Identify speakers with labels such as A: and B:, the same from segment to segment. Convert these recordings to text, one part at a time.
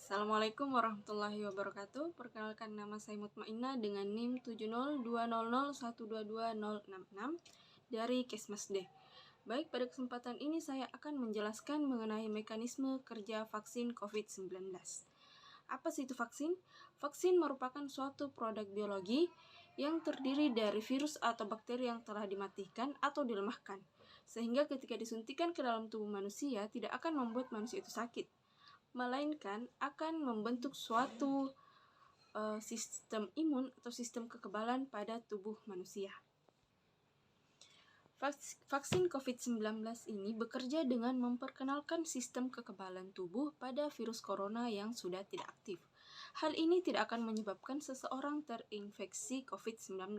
A: Assalamualaikum warahmatullahi wabarakatuh. Perkenalkan, nama saya Mutmainnah dengan NIM 702001220066 dari Kesmasd. Baik, pada kesempatan ini saya akan menjelaskan mengenai mekanisme kerja vaksin COVID-19. Apa sih itu vaksin? Vaksin merupakan suatu produk biologi yang terdiri dari virus atau bakteri yang telah dimatikan atau dilemahkan, sehingga ketika disuntikan ke dalam tubuh manusia tidak akan membuat manusia itu sakit, melainkan akan membentuk suatu sistem imun atau sistem kekebalan pada tubuh manusia. Vaksin COVID-19 ini bekerja dengan memperkenalkan sistem kekebalan tubuh pada virus corona yang sudah tidak aktif. Hal ini tidak akan menyebabkan seseorang terinfeksi COVID-19,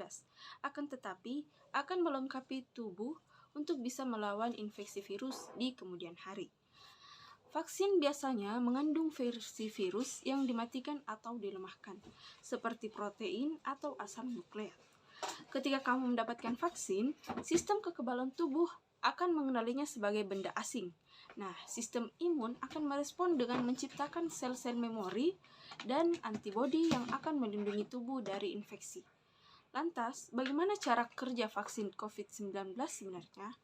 A: akan tetapi akan melengkapi tubuh untuk bisa melawan infeksi virus di kemudian hari. Vaksin biasanya mengandung versi virus yang dimatikan atau dilemahkan, seperti protein atau asam nukleat. Ketika kamu mendapatkan vaksin, sistem kekebalan tubuh akan mengenalinya sebagai benda asing. Nah, sistem imun akan merespon dengan menciptakan sel-sel memori dan antibodi yang akan melindungi tubuh dari infeksi. Lantas, bagaimana cara kerja vaksin COVID-19 sebenarnya?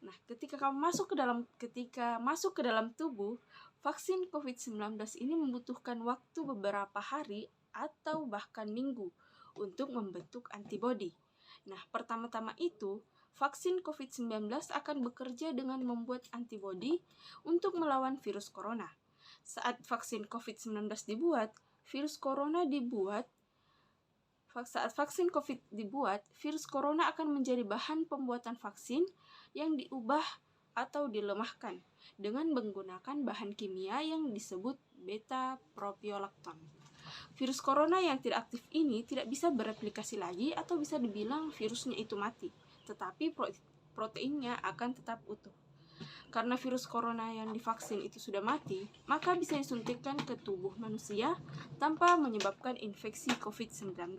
A: Nah, ketika masuk ke dalam tubuh, vaksin COVID-19 ini membutuhkan waktu beberapa hari atau bahkan minggu untuk membentuk antibodi. Nah, pertama-tama itu, vaksin COVID-19 akan bekerja dengan membuat antibodi untuk melawan virus corona. Saat vaksin COVID-19 Saat vaksin COVID dibuat, virus corona akan menjadi bahan pembuatan vaksin yang diubah atau dilemahkan dengan menggunakan bahan kimia yang disebut beta-propiolactone. Virus corona yang tidak aktif ini tidak bisa bereplikasi lagi atau bisa dibilang virusnya itu mati, tetapi proteinnya akan tetap utuh. Karena virus corona yang divaksin itu sudah mati, maka bisa disuntikkan ke tubuh manusia tanpa menyebabkan infeksi COVID-19.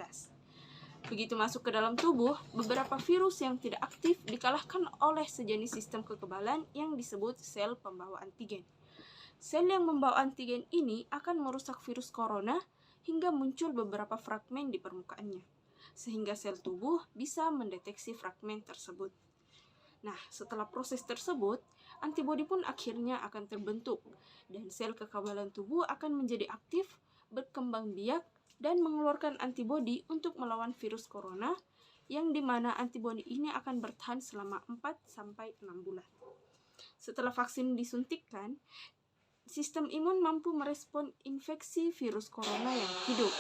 A: Begitu masuk ke dalam tubuh, beberapa virus yang tidak aktif dikalahkan oleh sejenis sistem kekebalan yang disebut sel pembawa antigen. Sel yang membawa antigen ini akan merusak virus corona hingga muncul beberapa fragmen di permukaannya, sehingga sel tubuh bisa mendeteksi fragmen tersebut. Nah, setelah proses tersebut, antibodi pun akhirnya akan terbentuk, dan sel kekebalan tubuh akan menjadi aktif, berkembang biak, dan mengeluarkan antibodi untuk melawan virus corona, yang dimana antibodi ini akan bertahan selama 4-6 bulan. Setelah vaksin disuntikkan, sistem imun mampu merespon infeksi virus corona yang hidup.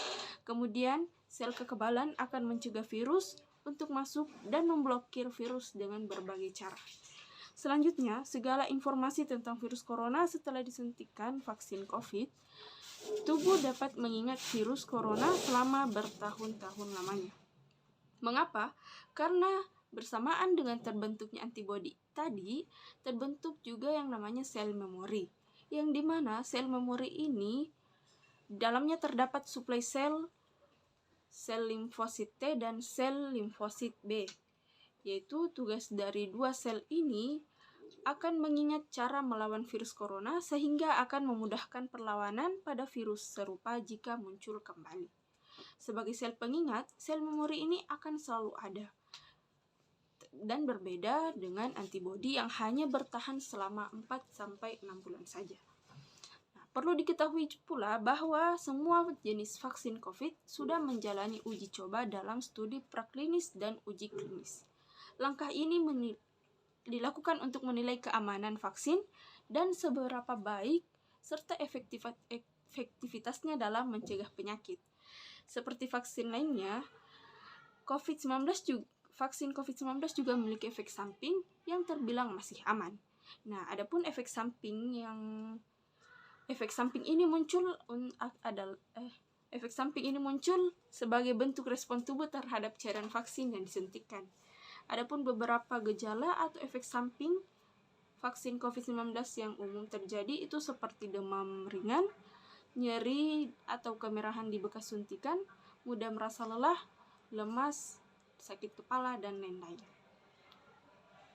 A: Kemudian, sel kekebalan akan mencegah virus untuk masuk dan memblokir virus dengan berbagai cara. Selanjutnya, segala informasi tentang virus corona setelah disuntikkan vaksin COVID, tubuh dapat mengingat virus corona selama bertahun-tahun lamanya. Mengapa? Karena bersamaan dengan terbentuknya antibodi tadi, terbentuk juga yang namanya sel memori, yang dimana sel memori ini dalamnya terdapat suplai sel limfosit T dan sel limfosit B, yaitu tugas dari dua sel ini akan mengingat cara melawan virus corona sehingga akan memudahkan perlawanan pada virus serupa jika muncul kembali. Sebagai sel pengingat, sel memori ini akan selalu ada dan berbeda dengan antibodi yang hanya bertahan selama 4-6 bulan saja. Perlu diketahui pula bahwa semua jenis vaksin COVID sudah menjalani uji coba dalam studi praklinis dan uji klinis. Langkah ini dilakukan untuk menilai keamanan vaksin dan seberapa baik serta efektivitasnya dalam mencegah penyakit. Seperti vaksin lainnya, vaksin COVID-19 juga memiliki efek samping yang terbilang masih aman. Nah, adapun efek samping ini muncul sebagai bentuk respon tubuh terhadap cairan vaksin yang disuntikkan. Adapun beberapa gejala atau efek samping vaksin COVID-19 yang umum terjadi itu seperti demam ringan, nyeri atau kemerahan di bekas suntikan, mudah merasa lelah, lemas, sakit kepala, dan lain-lain.